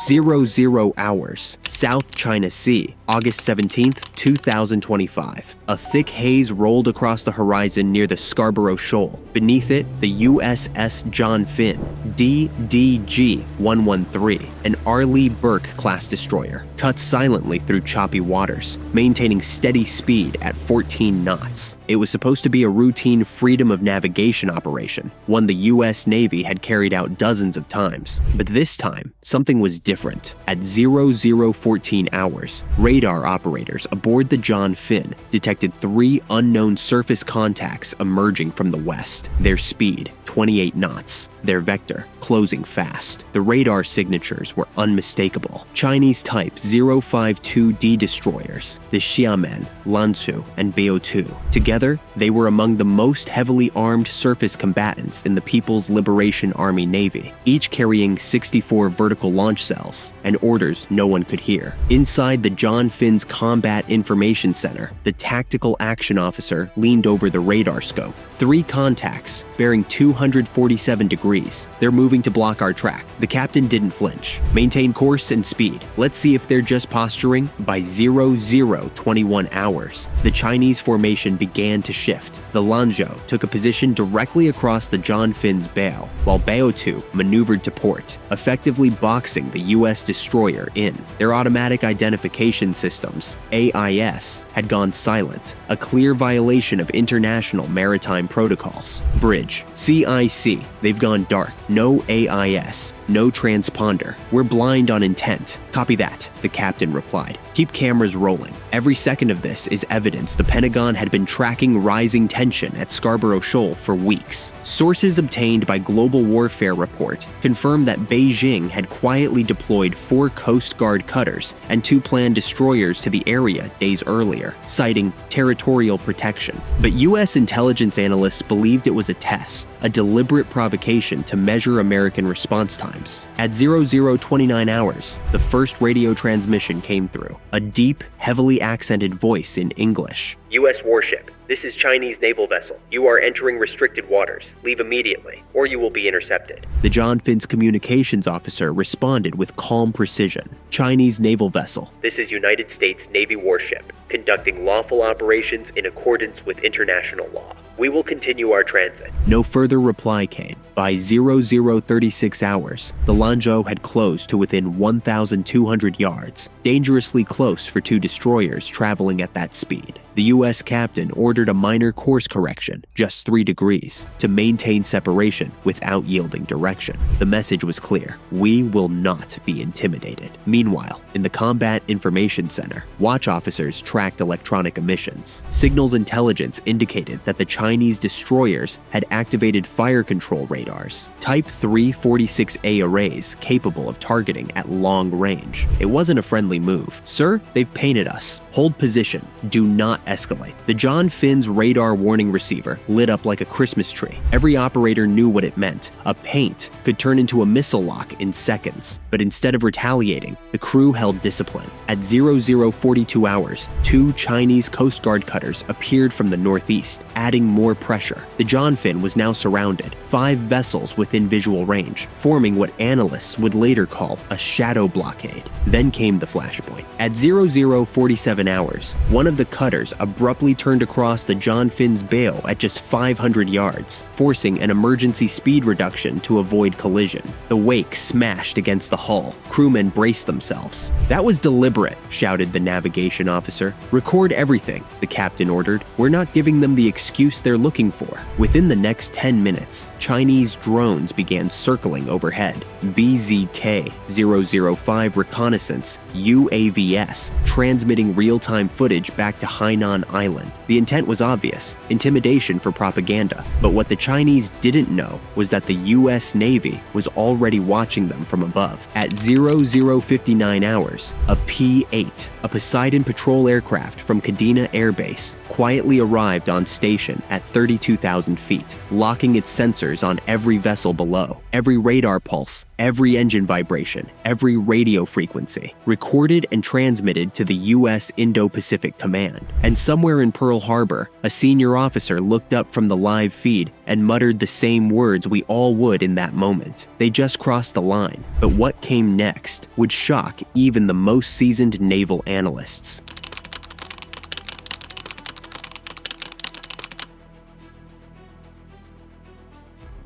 00 hours, South China Sea, August 17, 2025. A thick haze rolled across the horizon near the Scarborough Shoal. Beneath it, the USS John Finn, DDG-113, an Arleigh Burke-class destroyer, cuts silently through choppy waters, maintaining steady speed at 14 knots. It was supposed to be a routine freedom of navigation operation, one the US Navy had carried out dozens of times. But this time, something was different. At 0014 hours, radar operators aboard the John Finn detected 3 unknown surface contacts emerging from the west. Their speed, 28 knots. Their vector, closing fast. The radar signatures were unmistakable. Chinese Type 052D destroyers, the Xiamen, Lanzhou, and Bao-2. Together, they were among the most heavily armed surface combatants in the People's Liberation Army Navy, each carrying 64 vertical launch cells and orders no one could hear. Inside the John Finn's Combat Information Center, the tactical action officer leaned over the radar scope. 3 contacts, bearing 247 degrees. They're moving to block our track. The captain didn't flinch. Maintain course and speed. Let's see if they're just posturing. By 0021 hours, the Chinese formation began to shift. The Lanzhou took a position directly across the John Finn's bow, while Bao-2 maneuvered to port, effectively boxing the US destroyer in. Their automatic identification systems, AIS, had gone silent, a clear violation of international maritime protocols. Bridge, CIC, they've gone dark. No AIS, no transponder. We're blind on intent. Copy that, the captain replied. Keep cameras rolling. Every second of this is evidence the Pentagon had been tracking rising tension at Scarborough Shoal for weeks. Sources obtained by Global Warfare Report confirm that Beijing had quietly deployed 4 Coast Guard cutters and 2 planned destroyers to the area days earlier, citing territorial protection. But US intelligence analysts believed it was a test, a deliberate provocation to measure American response times. At 0029 hours, the first radio transmission came through, a deep, heavily accented voice in English. U.S. Warship, this is Chinese naval vessel. You are entering restricted waters. Leave immediately, or you will be intercepted. The John Finn's communications officer responded with calm precision. Chinese naval vessel. This is United States Navy warship, conducting lawful operations in accordance with international law. We will continue our transit. No further reply came. By 0036 hours, the Lanzhou had closed to within 1,200 yards, dangerously close for 2 destroyers traveling at that speed. The U.S. captain ordered a minor course correction, just 3 degrees, to maintain separation without yielding direction. The message was clear: we will not be intimidated. Meanwhile, in the Combat Information Center, watch officers tracked electronic emissions. Signals intelligence indicated that the Chinese destroyers had activated fire control radars, Type 346A arrays capable of targeting at long range. It wasn't a friendly move. Sir, they've painted us. Hold position. Do not escalate. The John Finn's radar warning receiver lit up like a Christmas tree. Every operator knew what it meant. A paint could turn into a missile lock in seconds. But instead of retaliating, the crew held discipline. At 0042 hours, 2 Chinese Coast Guard cutters appeared from the northeast, adding more pressure. The John Finn was now surrounded, 5 vessels within visual range, forming what analysts would later call a shadow blockade. Then came the flashpoint. At 0047 hours, one of the cutters abruptly turned across the John Finn's bow at just 500 yards, forcing an emergency speed reduction to avoid collision. The wake smashed against the hull. Crewmen braced themselves. That was deliberate, shouted the navigation officer. Record everything, the captain ordered. We're not giving them the excuse they're looking for. Within the next 10 minutes, Chinese drones began circling overhead. BZK-005 reconnaissance, UAVs, transmitting real-time footage back to Hainan Island. The intent was obvious: intimidation for propaganda. But what the Chinese didn't know was that the US Navy was already watching them from above. At 0059 hours, a P-8, a Poseidon patrol aircraft from Kadena Air Base, quietly arrived on station at 32,000 feet, locking its sensors on every vessel below. Every radar pulse, every engine vibration, every radio frequency, recorded and transmitted to the U.S. Indo-Pacific Command. And somewhere in Pearl Harbor, a senior officer looked up from the live feed and muttered the same words we all would in that moment. They just crossed the line, but what came next would shock even the most seasoned naval analysts.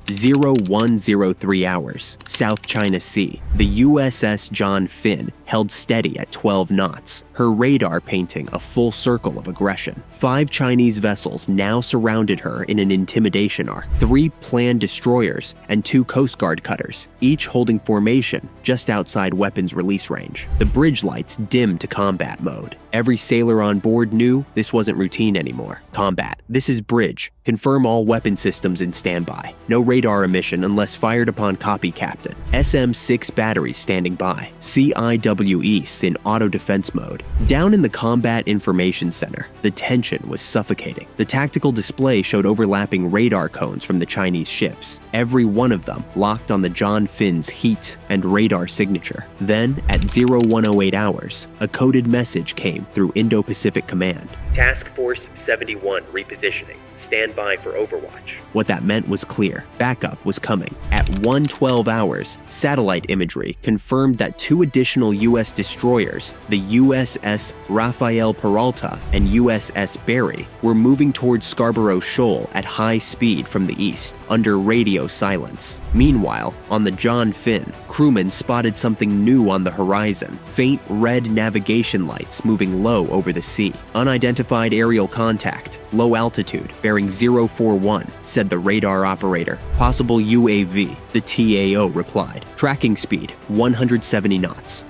0103 hours, South China Sea. The USS John Finn held steady at 12 knots, her radar painting a full circle of aggression. 5 Chinese vessels now surrounded her in an intimidation arc. 3 planned destroyers and 2 Coast Guard cutters, each holding formation just outside weapons release range. The bridge lights dimmed to combat mode. Every sailor on board knew this wasn't routine anymore. Combat. This is bridge. Confirm all weapon systems in standby. No radar emission unless fired upon copy, Captain. SM-6 batteries standing by. CIWEs in auto defense mode. Down in the Combat Information Center, the tension was suffocating. The tactical display showed overlapping radar cones from the Chinese ships, every one of them locked on the John Finn's heat and radar signature. Then, at 0108 hours, a coded message came through Indo-Pacific Command. Task Force 71 repositioning. Stand by for overwatch. What that meant was clear. Backup was coming. At 1:12 hours, satellite imagery confirmed that 2 additional U.S. destroyers, the USS Rafael Peralta and USS Barry, were moving towards Scarborough Shoal at high speed from the east, under radio silence. Meanwhile, on the John Finn, crewmen spotted something new on the horizon. Faint red navigation lights moving low over the sea. Unidentified aerial contact. Low altitude, bearing 041, said the radar operator. Possible UAV, the TAO replied. Tracking speed, 170 knots.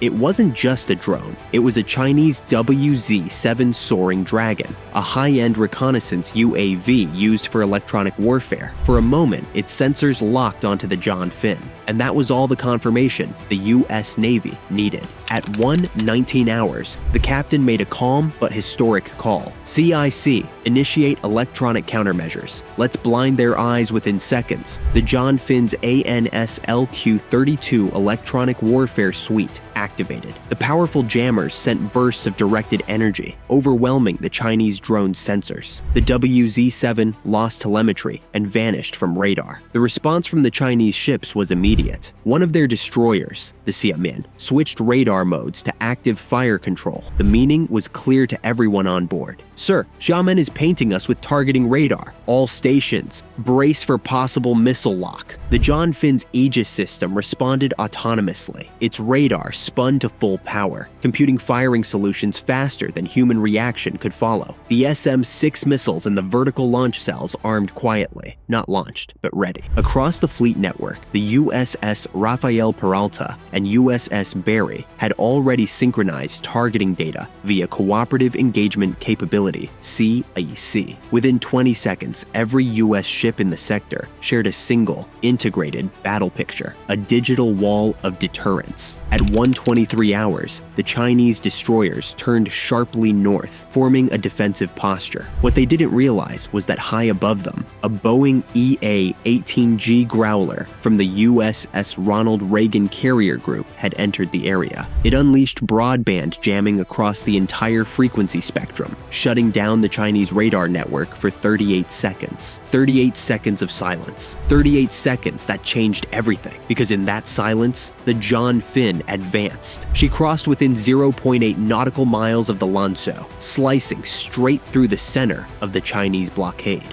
It wasn't just a drone, it was a Chinese WZ-7 Soaring Dragon, a high-end reconnaissance UAV used for electronic warfare. For a moment, its sensors locked onto the John Finn, and that was all the confirmation the US Navy needed. At 1:19 hours, the captain made a calm but historic call. CIC, initiate electronic countermeasures. Let's blind their eyes within seconds. The John Finn's ANSLQ-32 electronic warfare suite activated. The powerful jammers sent bursts of directed energy, overwhelming the Chinese drone's sensors. The WZ-7 lost telemetry and vanished from radar. The response from the Chinese ships was immediate. One of their destroyers, the Xiamen, switched radar modes to active fire control. The meaning was clear to everyone on board. Sir, Xiamen is painting us with targeting radar. All stations, brace for possible missile lock. The John Finn's Aegis system responded autonomously. Its radar spun to full power, computing firing solutions faster than human reaction could follow. The SM-6 missiles in the vertical launch cells armed quietly, not launched, but ready. Across the fleet network, the USS Rafael Peralta and USS Barry had already synchronized targeting data via Cooperative Engagement Capability, CEC. Within 20 seconds, every US ship in the sector shared a single, integrated battle picture, a digital wall of deterrence. At 1:23 hours, the Chinese destroyers turned sharply north, forming a defensive posture. What they didn't realize was that high above them, a Boeing EA-18G Growler from the USS Ronald Reagan Carrier Group had entered the area. It unleashed broadband jamming across the entire frequency spectrum, shutting down the Chinese radar network for 38 seconds. 38 seconds of silence. 38 seconds that changed everything, because in that silence, the John Finn advanced. She crossed within 0.8 nautical miles of the Lanzhou, slicing straight through the center of the Chinese blockade.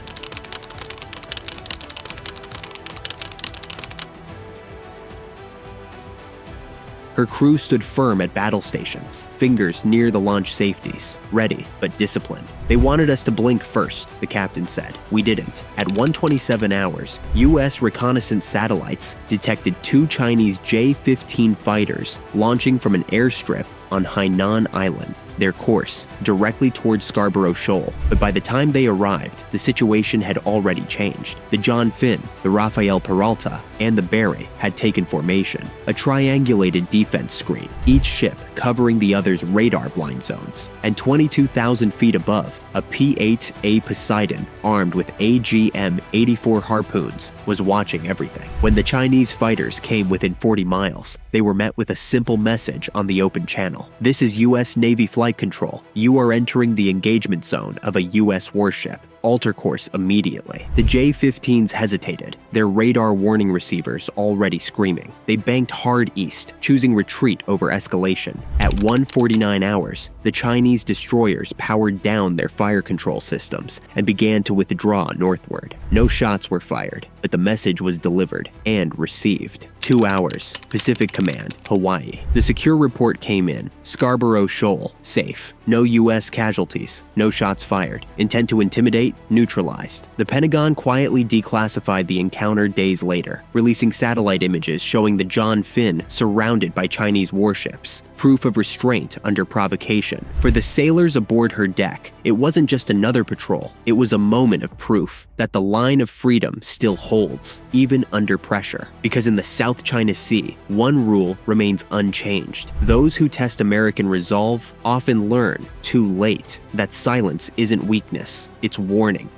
Her crew stood firm at battle stations, fingers near the launch safeties, ready but disciplined. They wanted us to blink first, the captain said. We didn't. At 1:27 hours, U.S. reconnaissance satellites detected 2 Chinese J-15 fighters launching from an airstrip on Hainan Island, their course directly towards Scarborough Shoal. But by the time they arrived, the situation had already changed. The John Finn, the Rafael Peralta, and the Barry had taken formation, a triangulated defense screen, each ship covering the other's radar blind zones. And 22,000 feet above, a P-8A Poseidon, armed with AGM-84 harpoons, was watching everything. When the Chinese fighters came within 40 miles, they were met with a simple message on the open channel. "This is U.S. Navy Flight Control. You are entering the engagement zone of a U.S. warship. Alter course immediately." The J-15s hesitated, their radar warning receivers already screaming. They banked hard east, choosing retreat over escalation. At 1:49 hours, the Chinese destroyers powered down their fire control systems and began to withdraw northward. No shots were fired, but the message was delivered and received. 2 hours, Pacific Command, Hawaii. The secure report came in. Scarborough Shoal, safe. No U.S. casualties. No shots fired. Intent to intimidate, neutralized. The Pentagon quietly declassified the encounter days later, releasing satellite images showing the John Finn surrounded by Chinese warships. Proof of restraint under provocation. For the sailors aboard her deck, it wasn't just another patrol. It was a moment of proof that the line of freedom still holds, even under pressure. Because in the South China Sea, one rule remains unchanged. Those who test American resolve often learn, too late, that silence isn't weakness, it's warning.